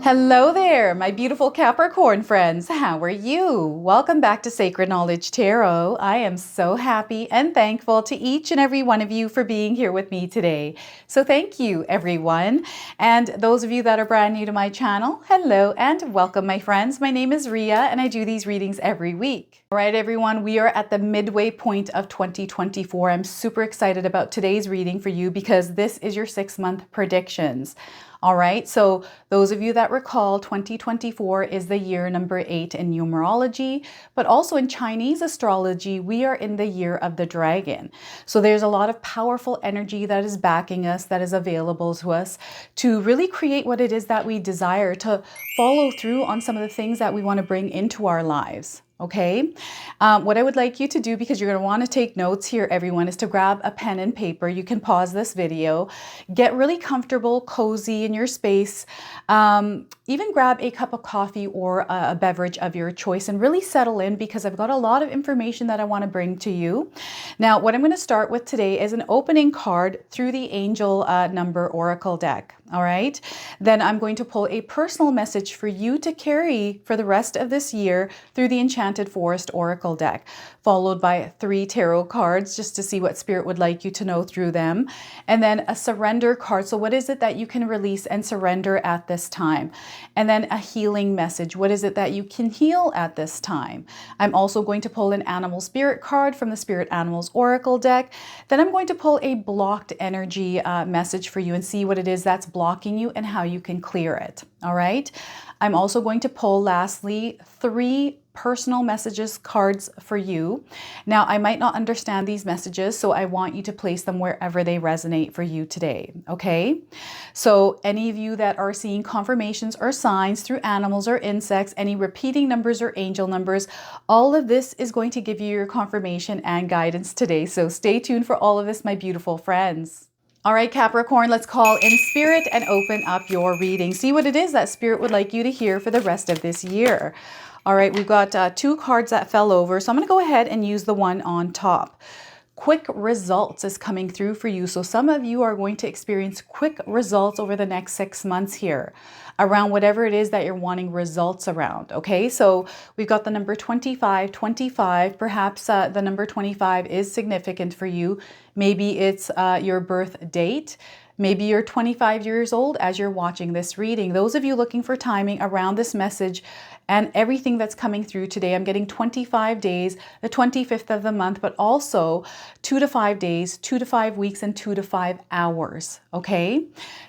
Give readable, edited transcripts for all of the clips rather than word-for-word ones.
Hello there, my beautiful Capricorn friends. How are you? Welcome back to Sacred Knowledge Tarot. I am so happy and thankful to each and every one of you for being here with me today. So thank you, everyone. And those of you that are brand new to my channel, hello and welcome, my friends. My name is Ria and I do these readings every week. All right, everyone, we are at the midway point of 2024. I'm super excited about today's reading for you because this is your 6-month predictions. All right, so those of you that recall, 2024 is the year number 8 in numerology, but also in Chinese astrology, we are in the year of the dragon. So there's a lot of powerful energy that is backing us, that is available to us to really create what it is that we desire, to follow through on some of the things that we want to bring into our lives. Okay, what I would like you to do, because you're going to want to take notes here, everyone, is to grab a pen and paper. You can pause this video, get really comfortable, cozy in your space, even grab a cup of coffee or a beverage of your choice and really settle in, because I've got a lot of information that I want to bring to you. Now, what I'm going to start with today is an opening card through the Angel Number Oracle deck. All right, then I'm going to pull a personal message for you to carry for the rest of this year through the Enchanted Forest Oracle deck, followed by 3 tarot cards just to see what Spirit would like you to know through them, and then a surrender card. So what is it that you can release and surrender at this time? And then a healing message. What is it that you can heal at this time? I'm also going to pull an animal spirit card from the Spirit Animals Oracle deck. Then I'm going to pull a blocked energy message for you and see what it is that's blocking you and how you can clear it. All right. I'm also going to pull lastly 3 personal messages cards for you. Now, I might not understand these messages, so I want you to place them wherever they resonate for you today. Okay. So any of you that are seeing confirmations or signs through animals or insects, any repeating numbers or angel numbers, all of this is going to give you your confirmation and guidance today. So stay tuned for all of this, my beautiful friends. All right, Capricorn, let's call in Spirit and open up your reading. See what it is that Spirit would like you to hear for the rest of this year. All right, we've got 2 cards that fell over, so I'm going to go ahead and use the one on top. Quick results is coming through for you. So some of you are going to experience quick results over the next 6 months here around whatever it is that you're wanting results around. Okay, so we've got the number 25. Perhaps the number 25 is significant for you. Maybe it's your birth date. Maybe you're 25 years old as you're watching this reading. Those of you looking for timing around this message and everything that's coming through today, I'm getting 25 days, the 25th of the month, but also 2 to 5 days, 2 to 5 weeks, and 2 to 5 hours. Okay.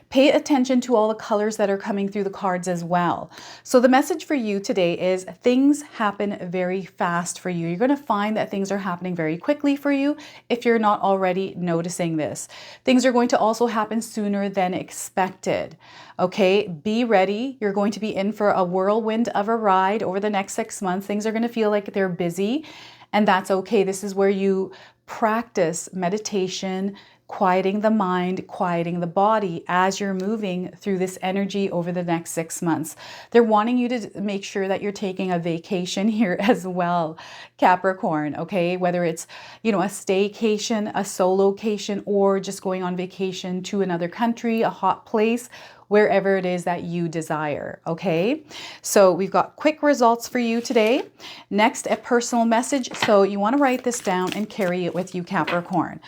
Pay attention to all the colors that are coming through the cards as well. So the message for you today is things happen very fast for you. You're going to find that things are happening very quickly for you if you're not already noticing this. Things are going to also happen sooner than expected. Okay, be ready. You're going to be in for a whirlwind of a ride over the next 6 months. Things are going to feel like they're busy, and that's okay. This is where you practice meditation, quieting the mind, quieting the body as you're moving through this energy over the next 6 months. They're wanting you to make sure that you're taking a vacation here as well, Capricorn, okay? Whether it's, a staycation, a solocation, or just going on vacation to another country, a hot place, wherever it is that you desire, okay? So we've got quick results for you today. Next, a personal message. So you want to write this down and carry it with you, Capricorn.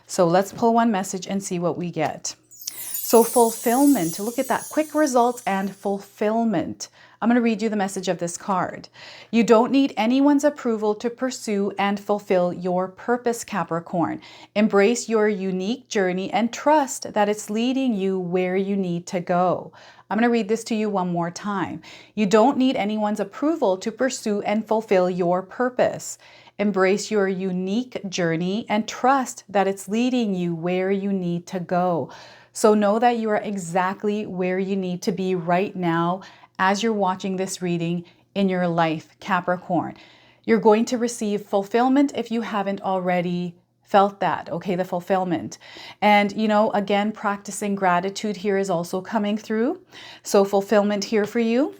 So let's pull one message and see what we get. So fulfillment, look at that, quick results and fulfillment. I'm going to read you the message of this card. You don't need anyone's approval to pursue and fulfill your purpose, Capricorn. Embrace your unique journey and trust that it's leading you where you need to go. I'm going to read this to you one more time. You don't need anyone's approval to pursue and fulfill your purpose. Embrace your unique journey and trust that it's leading you where you need to go. So know that you are exactly where you need to be right now as you're watching this reading in your life, Capricorn. You're going to receive fulfillment if you haven't already felt that, okay, the fulfillment. And, again, practicing gratitude here is also coming through. So fulfillment here for you.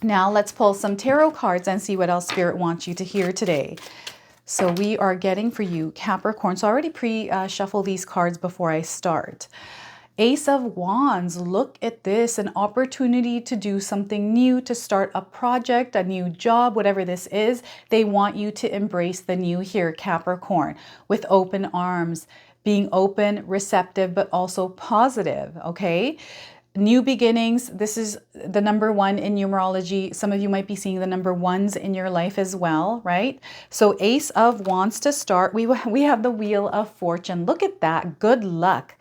Now let's pull some tarot cards and see what else Spirit wants you to hear today. So we are getting for you, Capricorn. So I already pre-shuffle these cards before I start. Ace of Wands, look at this, an opportunity to do something new, to start a project, a new job, whatever this is. They want you to embrace the new here, Capricorn, with open arms, being open, receptive, but also positive, okay? New beginnings. This is the number 1 in numerology. Some of you might be seeing the number 1s in your life as well, right? So Ace of Wands to start. We have the Wheel of Fortune. Look at that. Good luck.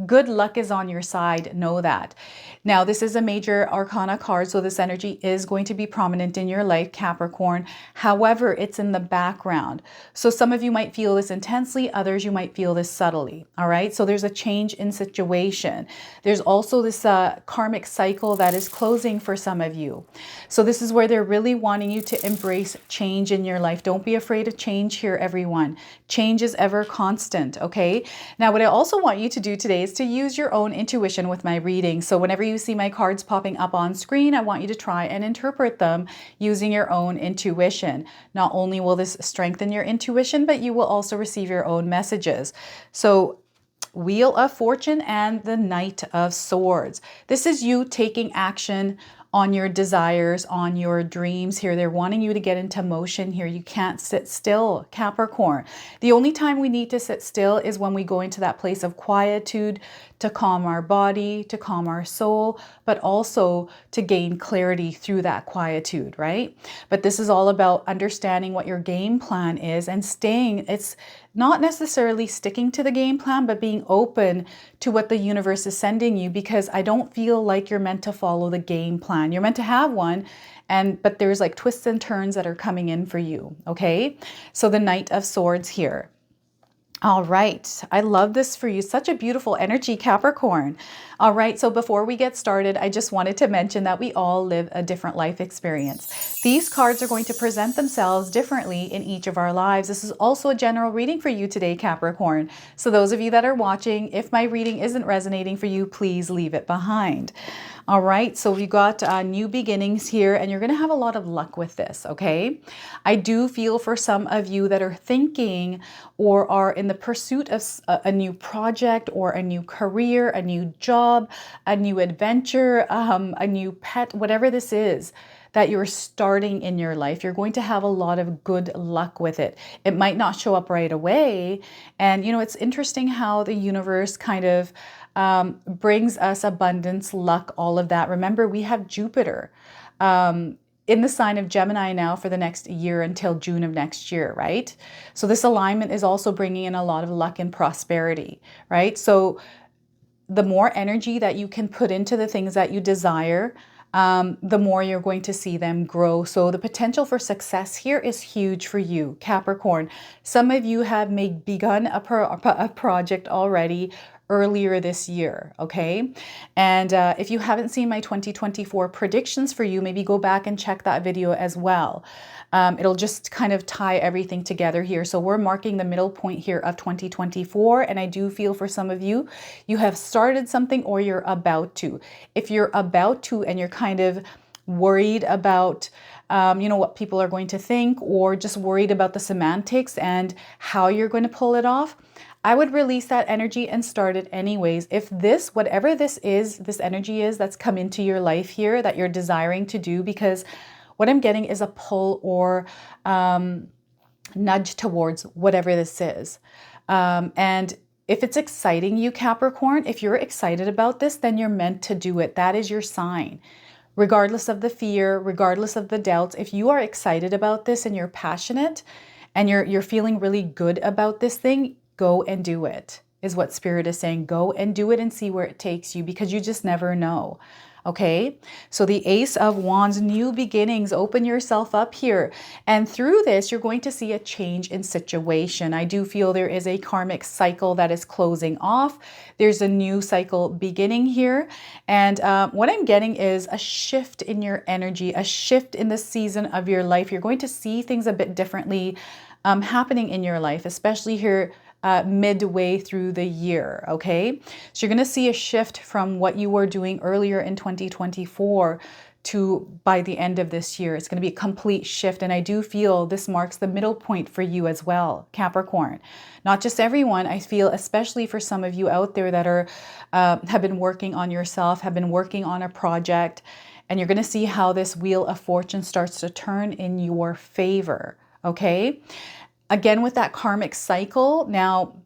Good luck is on your side. Know that. Now, this is a major arcana card, so this energy is going to be prominent in your life, Capricorn. However, it's in the background. So some of you might feel this intensely, others you might feel this subtly, all right? So there's a change in situation. There's also this karmic cycle that is closing for some of you. So this is where they're really wanting you to embrace change in your life. Don't be afraid of change here, everyone. Change is ever constant, okay? Now, what I also want you to do today is to use your own intuition with my reading. So whenever you see my cards popping up on screen, I want you to try and interpret them using your own intuition. Not only will this strengthen your intuition, but you will also receive your own messages. So Wheel of Fortune and the Knight of Swords. This is you taking action on your desires, on your dreams here. They're wanting you to get into motion here. You can't sit still, Capricorn. The only time we need to sit still is when we go into that place of quietude, to calm our body, to calm our soul, but also to gain clarity through that quietude, right? But this is all about understanding what your game plan is and staying, it's not necessarily sticking to the game plan, but being open to what the universe is sending you, because I don't feel like you're meant to follow the game plan. You're meant to have one, but there's like twists and turns that are coming in for you, okay? So the Knight of Swords here. All right. I love this for you. Such a beautiful energy, Capricorn. All right. So before we get started, I just wanted to mention that we all live a different life experience. These cards are going to present themselves differently in each of our lives. This is also a general reading for you today, Capricorn. So those of you that are watching, if my reading isn't resonating for you, please leave it behind. All right, so we got new beginnings here, and you're going to have a lot of luck with this, okay? I do feel for some of you that are thinking or are in the pursuit of a new project or a new career, a new job, a new adventure, a new pet, whatever this is that you're starting in your life, you're going to have a lot of good luck with it. It might not show up right away. And, you know, it's interesting how the universe kind of brings us abundance, luck, all of that. Remember, we have Jupiter in the sign of Gemini now for the next year until June of next year, right? So this alignment is also bringing in a lot of luck and prosperity, right? So the more energy that you can put into the things that you desire, the more you're going to see them grow. So the potential for success here is huge for you, Capricorn. Some of you have begun a project already earlier this year, okay? And if you haven't seen my 2024 predictions for you, maybe go back and check that video as well. It'll just kind of tie everything together here. So we're marking the middle point here of 2024. And I do feel for some of you, you have started something or you're about to. If you're about to and you're kind of worried about you know, what people are going to think, or just worried about the semantics and how you're going to pull it off, I would release that energy and start it anyways. If this, whatever this is, this energy is that's come into your life here that you're desiring to do, because what I'm getting is a pull or nudge towards whatever this is. And if it's exciting you, Capricorn, if you're excited about this, then you're meant to do it. That is your sign. Regardless of the fear, regardless of the doubts, if you are excited about this and you're passionate and you're feeling really good about this thing, go and do it, is what Spirit is saying. Go and do it and see where it takes you, because you just never know. Okay, so the Ace of Wands, new beginnings, open yourself up here. And through this, you're going to see a change in situation. I do feel there is a karmic cycle that is closing off. There's a new cycle beginning here. And what I'm getting is a shift in your energy, a shift in the season of your life. You're going to see things a bit differently happening in your life, especially here midway through the year, okay? So you're going to see a shift from what you were doing earlier in 2024 to by the end of this year. It's going to be a complete shift. And I do feel this marks the middle point for you as well, Capricorn. Not just everyone. I feel especially for some of you out there that are have been working on yourself, have been working on a project, and you're going to see how this Wheel of Fortune starts to turn in your favor. Okay. Again, with that karmic cycle, now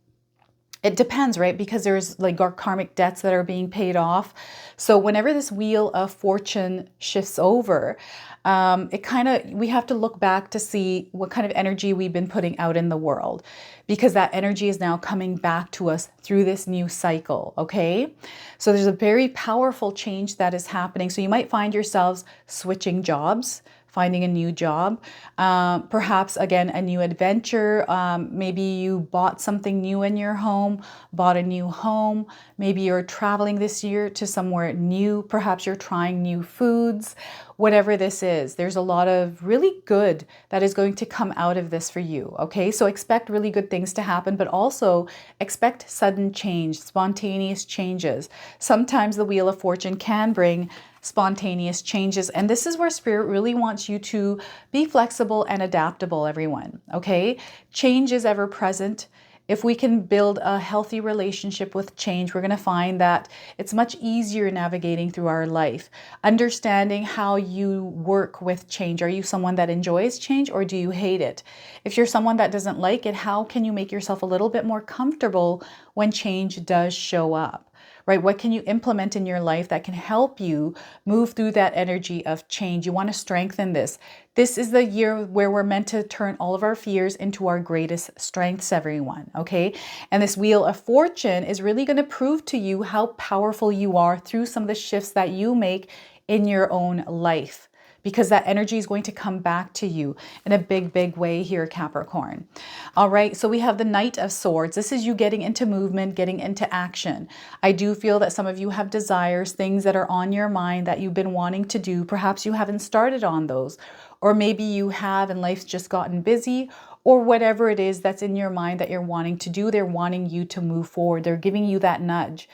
it depends, right? Because there's like our karmic debts that are being paid off. So whenever this Wheel of Fortune shifts over, we have to look back to see what kind of energy we've been putting out in the world, because that energy is now coming back to us through this new cycle. Okay. So there's a very powerful change that is happening. So you might find yourselves switching jobs, finding a new job, perhaps again, a new adventure. Maybe you bought something new in your home, bought a new home. Maybe you're traveling this year to somewhere new. Perhaps you're trying new foods, whatever this is. There's a lot of really good that is going to come out of this for you. Okay. So expect really good things to happen, but also expect sudden change, spontaneous changes. Sometimes the Wheel of Fortune can bring spontaneous changes. And this is where Spirit really wants you to be flexible and adaptable, everyone. Okay. Change is ever present. If we can build a healthy relationship with change, we're going to find that it's much easier navigating through our life. Understanding how you work with change. Are you someone that enjoys change, or do you hate it? If you're someone that doesn't like it, how can you make yourself a little bit more comfortable when change does show up? Right? What can you implement in your life that can help you move through that energy of change? You want to strengthen this. This is the year where we're meant to turn all of our fears into our greatest strengths, everyone. Okay. And this Wheel of Fortune is really going to prove to you how powerful you are through some of the shifts that you make in your own life, because that energy is going to come back to you in a big, big way here, Capricorn. All right, so we have the Knight of Swords. This is you getting into movement, getting into action. I do feel that some of you have desires, things that are on your mind that you've been wanting to do. Perhaps you haven't started on those, or maybe you have and life's just gotten busy, or whatever it is that's in your mind that you're wanting to do. They're wanting you to move forward. They're giving you that nudge.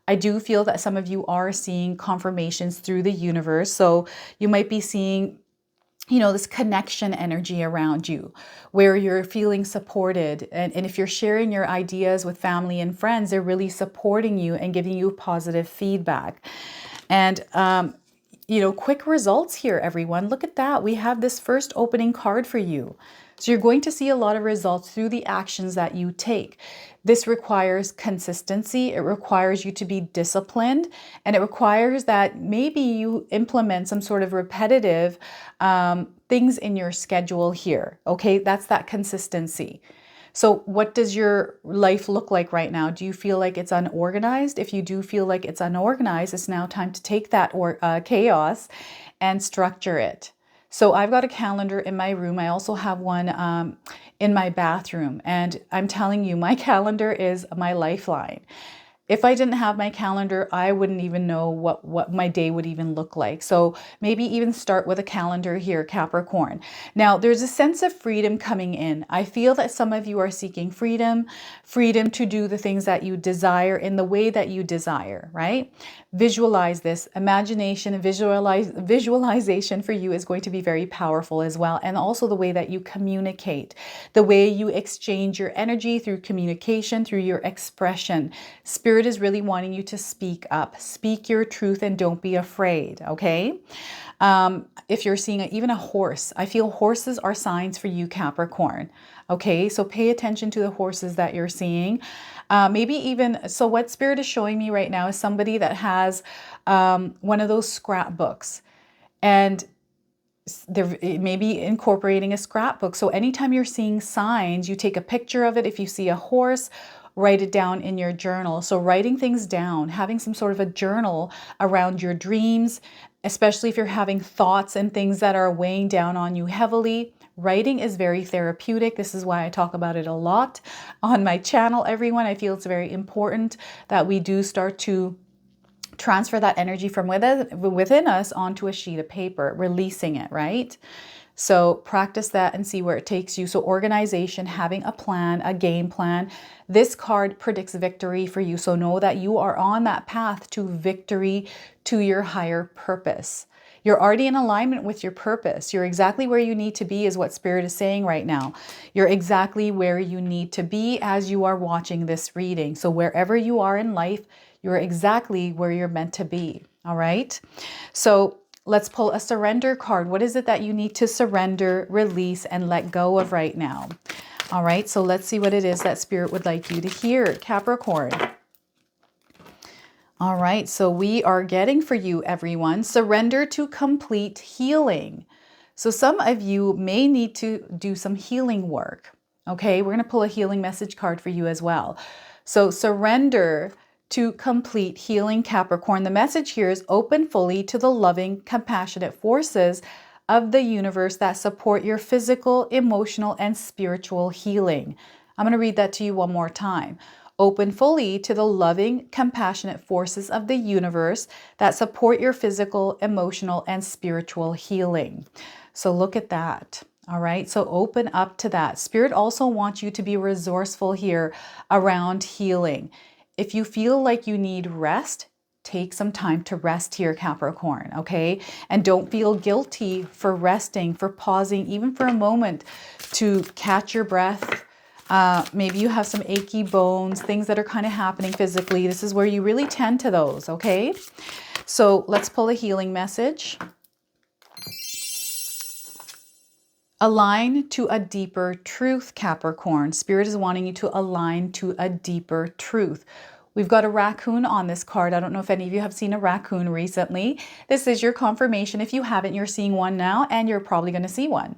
I do feel that some of you are seeing confirmations through the universe. So you might be seeing, this connection energy around you where you're feeling supported. And if you're sharing your ideas with family and friends, they're really supporting you and giving you positive feedback. And, quick results here, everyone. Look at that. We have this first opening card for you. So you're going to see a lot of results through the actions that you take. This requires consistency. It requires you to be disciplined, and it requires that maybe you implement some sort of repetitive things in your schedule here. Okay, that's that consistency. So what does your life look like right now? Do you feel like it's unorganized? If you do feel like it's unorganized, it's now time to take that chaos and structure it. So I've got a calendar in my room. I also have one in my bathroom. And I'm telling you, my calendar is my lifeline. If I didn't have my calendar, I wouldn't even know what my day would even look like. So maybe even start with a calendar here, Capricorn. Now, there's a sense of freedom coming in. I feel that some of you are seeking freedom to do the things that you desire in the way that you desire, right? Visualize this. Imagination and visualization for you is going to be very powerful as well. And also the way that you communicate, the way you exchange your energy through communication, through your expression. Spirit is really wanting you to speak up, speak your truth, and don't be afraid. Okay. If you're seeing even a horse, I feel horses are signs for you, Capricorn. Okay. So pay attention to the horses that you're seeing. Maybe even, so what Spirit is showing me right now is somebody that has one of those scrapbooks, and they're maybe incorporating a scrapbook. So anytime you're seeing signs, you take a picture of it. If you see a horse, write it down in your journal. So writing things down, having some sort of a journal around your dreams, especially if you're having thoughts and things that are weighing down on you heavily. Writing is very therapeutic. This is why I talk about it a lot on my channel, everyone. I feel it's very important that we do start to transfer that energy from within us onto a sheet of paper, releasing it, right? So practice that and see where it takes you. So organization, having a plan, a game plan. This card predicts victory for you. So know that you are on that path to victory, to your higher purpose. You're already in alignment with your purpose. You're exactly where you need to be is what Spirit is saying right now. You're exactly where you need to be as you are watching this reading. So wherever you are in life, you're exactly where you're meant to be. All right. So let's pull a surrender card. What is it that you need to surrender, release, and let go of right now? All right. So let's see what it is that Spirit would like you to hear, Capricorn. All right, so we are getting for you, everyone, surrender to complete healing. So some of you may need to do some healing work. Okay, we're going to pull a healing message card for you as well. So surrender to complete healing, Capricorn. The message here is open fully to the loving, compassionate forces of the universe that support your physical, emotional, and spiritual healing. I'm going to read that to you one more time. Open fully to the loving, compassionate forces of the universe that support your physical, emotional, and spiritual healing. So look at that. All right. So open up to that. Spirit also wants you to be resourceful here around healing. If you feel like you need rest, take some time to rest here, Capricorn. Okay. And don't feel guilty for resting, for pausing, even for a moment to catch your breath. Maybe you have some achy bones, things that are kind of happening physically. This is where you really tend to those, okay? So let's pull a healing message. Align to a deeper truth, Capricorn. Spirit is wanting you to align to a deeper truth. We've got a raccoon on this card. I don't know if any of you have seen a raccoon recently. This is your confirmation. If you haven't, you're seeing one now, and you're probably going to see one.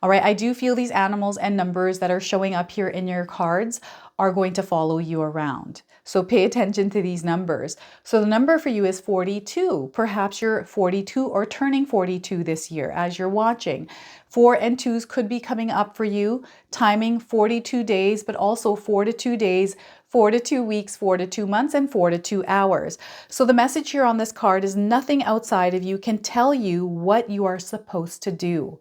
All right, I do feel these animals and numbers that are showing up here in your cards are going to follow you around. So pay attention to these numbers. So the number for you is 42. Perhaps you're 42 or turning 42 this year as you're watching. 4 and 2s could be coming up for you. Timing 42 days, but also 4 to 2 days, 4 to 2 weeks, 4 to 2 months, and 4 to 2 hours. So the message here on this card is nothing outside of you can tell you what you are supposed to do.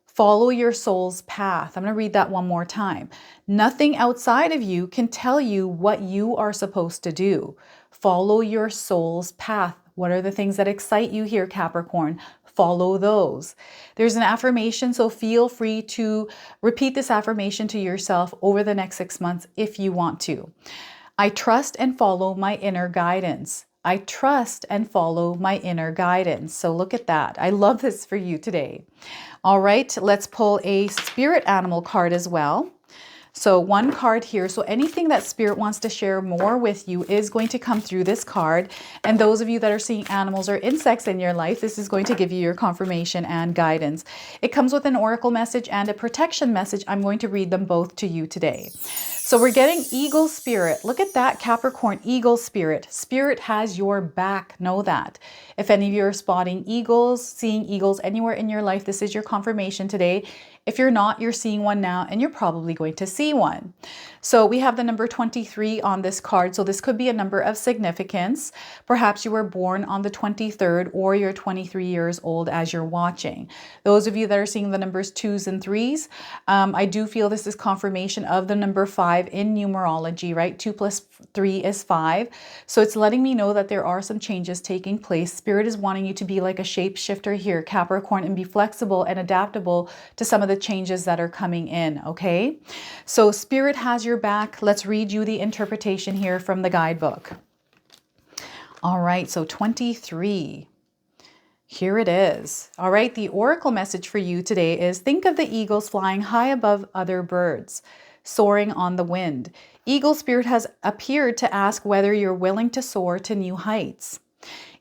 Follow your soul's path. I'm going to read that one more time. Nothing outside of you can tell you what you are supposed to do. Follow your soul's path. What are the things that excite you here, Capricorn? Follow those. There's an affirmation, so feel free to repeat this affirmation to yourself over the next 6 months if you want to. I trust and follow my inner guidance. I trust and follow my inner guidance. So look at that. I love this for you today. All right, let's pull a spirit animal card as well. So one card here. So anything that Spirit wants to share more with you is going to come through this card. And those of you that are seeing animals or insects in your life, this is going to give you your confirmation and guidance. It comes with an oracle message and a protection message. I'm going to read them both to you today. So we're getting eagle spirit. Look at that, Capricorn, eagle spirit. Spirit has your back. Know that. If any of you are spotting eagles, seeing eagles anywhere in your life, this is your confirmation today. If you're not, you're seeing one now, and you're probably going to see one. So we have the number 23 on this card. So this could be a number of significance. Perhaps you were born on the 23rd, or you're 23 years old as you're watching. Those of you that are seeing the numbers 2s and 3s, I do feel this is confirmation of the number 5 in numerology, right? 2 plus 3 is 5. So it's letting me know that there are some changes taking place. Spirit is wanting you to be like a shapeshifter here, Capricorn, and be flexible and adaptable to some of the changes that are coming in, okay? So Spirit has your back. Let's read you the interpretation here from the guidebook. All right, so 23. Here it is. All right, the oracle message for you today is think of the eagles flying high above other birds, soaring on the wind. Eagle spirit has appeared to ask whether you're willing to soar to new heights,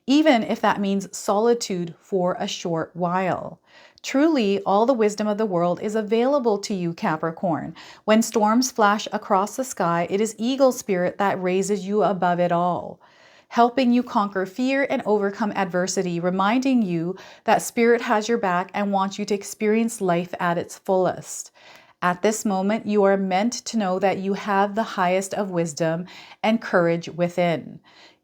even if that means solitude for a short while. Truly, all the wisdom of the world is available to you, Capricorn. When storms flash across the sky, it is eagle spirit that raises you above it all, helping you conquer fear and overcome adversity, reminding you that Spirit has your back and wants you to experience life at its fullest. At this moment, you are meant to know that you have the highest of wisdom and courage within,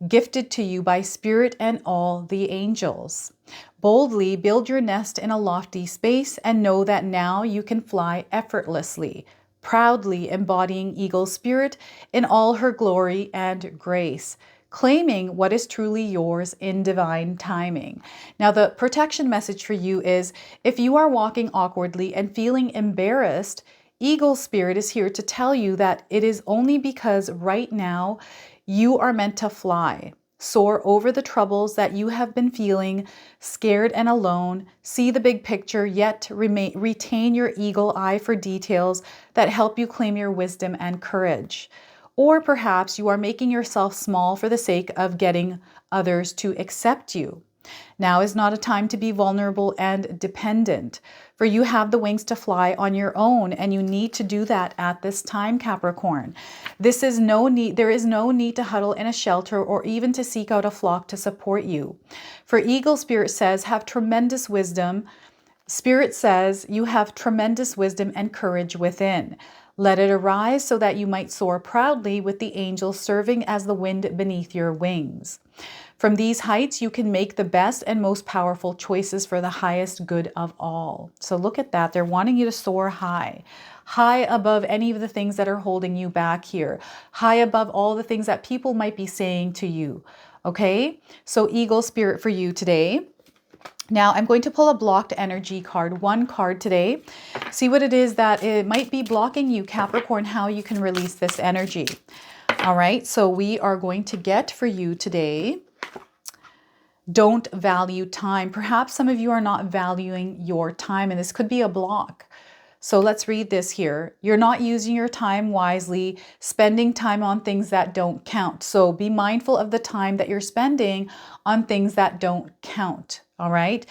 gifted to you by Spirit and all the angels. Boldly build your nest in a lofty space and know that now you can fly effortlessly, proudly embodying eagle spirit in all her glory and grace. claiming what is truly yours in divine timing. Now, the protection message for you is if you are walking awkwardly and feeling embarrassed, Eagle Spirit is here to tell you that it is only because right now you are meant to fly. Soar over the troubles that you have been feeling, scared and alone, see the big picture, yet retain your eagle eye for details that help you claim your wisdom and courage. Or perhaps you are making yourself small for the sake of getting others to accept you. Now is not a time to be vulnerable and dependent, for you have the wings to fly on your own, and you need to do that at this time, Capricorn. There is no need to huddle in a shelter or even to seek out a flock to support you. For Eagle Spirit says, have tremendous wisdom. Spirit says you have tremendous wisdom and courage within. Let it arise so that you might soar proudly with the angels serving as the wind beneath your wings. From these heights, you can make the best and most powerful choices for the highest good of all. So look at that. They're wanting you to soar high, high above any of the things that are holding you back here, high above all the things that people might be saying to you. Okay, so Eagle Spirit for you today. Now I'm going to pull a blocked energy card, one card today. See what it is that it might be blocking you, Capricorn, how you can release this energy. All right, so we are going to get for you today, don't value time. Perhaps some of you are not valuing your time, and this could be a block. So let's read this here. You're not using your time wisely, spending time on things that don't count. So be mindful of the time that you're spending on things that don't count. All right.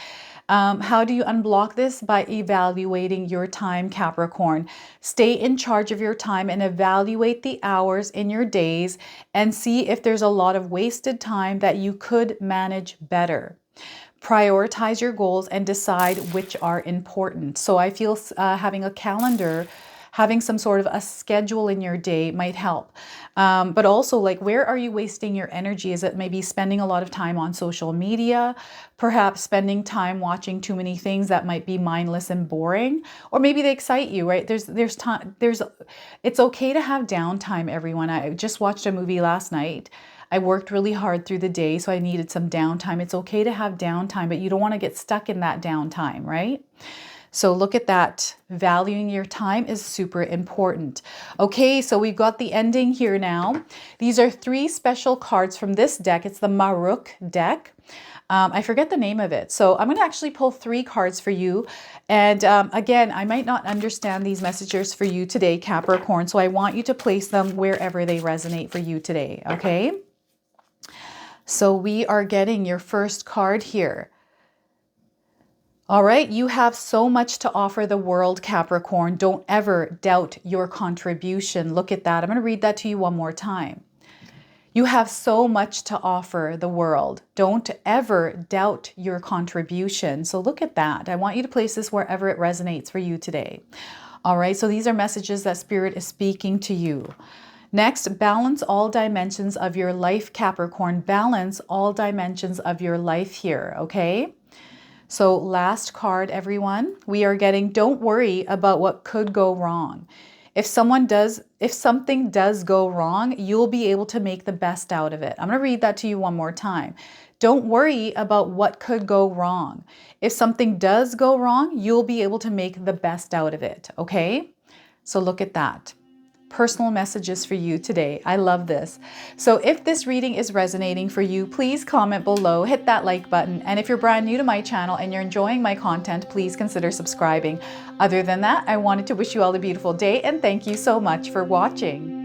How do you unblock this? By evaluating your time, Capricorn. Stay in charge of your time and evaluate the hours in your days and see if there's a lot of wasted time that you could manage better. Prioritize your goals and decide which are important. So I feel having a calendar, having some sort of a schedule in your day might help. But also, like, where are you wasting your energy? Is it maybe spending a lot of time on social media? Perhaps spending time watching too many things that might be mindless and boring? Or maybe they excite you, right? It's okay to have downtime, everyone. I just watched a movie last night. I worked really hard through the day, so I needed some downtime. It's okay to have downtime, but you don't want to get stuck in that downtime, right? So look at that. Valuing your time is super important. Okay, so we've got the ending here now. These are 3 special cards from this deck. It's the Maruk deck. I forget the name of it. So I'm going to actually pull 3 cards for you. And again, I might not understand these messages for you today, Capricorn. So I want you to place them wherever they resonate for you today. Okay. So we are getting your first card here. All right, you have so much to offer the world, Capricorn. Don't ever doubt your contribution. Look at that. I'm going to read that to you one more time. You have so much to offer the world. Don't ever doubt your contribution. So look at that. I want you to place this wherever it resonates for you today. All right, so these are messages that Spirit is speaking to you. Next, balance all dimensions of your life, Capricorn. Balance all dimensions of your life here, okay? So last card, everyone, we are getting, don't worry about what could go wrong. If something does go wrong, you'll be able to make the best out of it. I'm going to read that to you one more time. Don't worry about what could go wrong. If something does go wrong, you'll be able to make the best out of it, okay? So look at that. Personal messages for you today. I love this. So if this reading is resonating for you, please comment below, hit that like button. And if you're brand new to my channel and you're enjoying my content, please consider subscribing. Other than that, I wanted to wish you all a beautiful day and thank you so much for watching.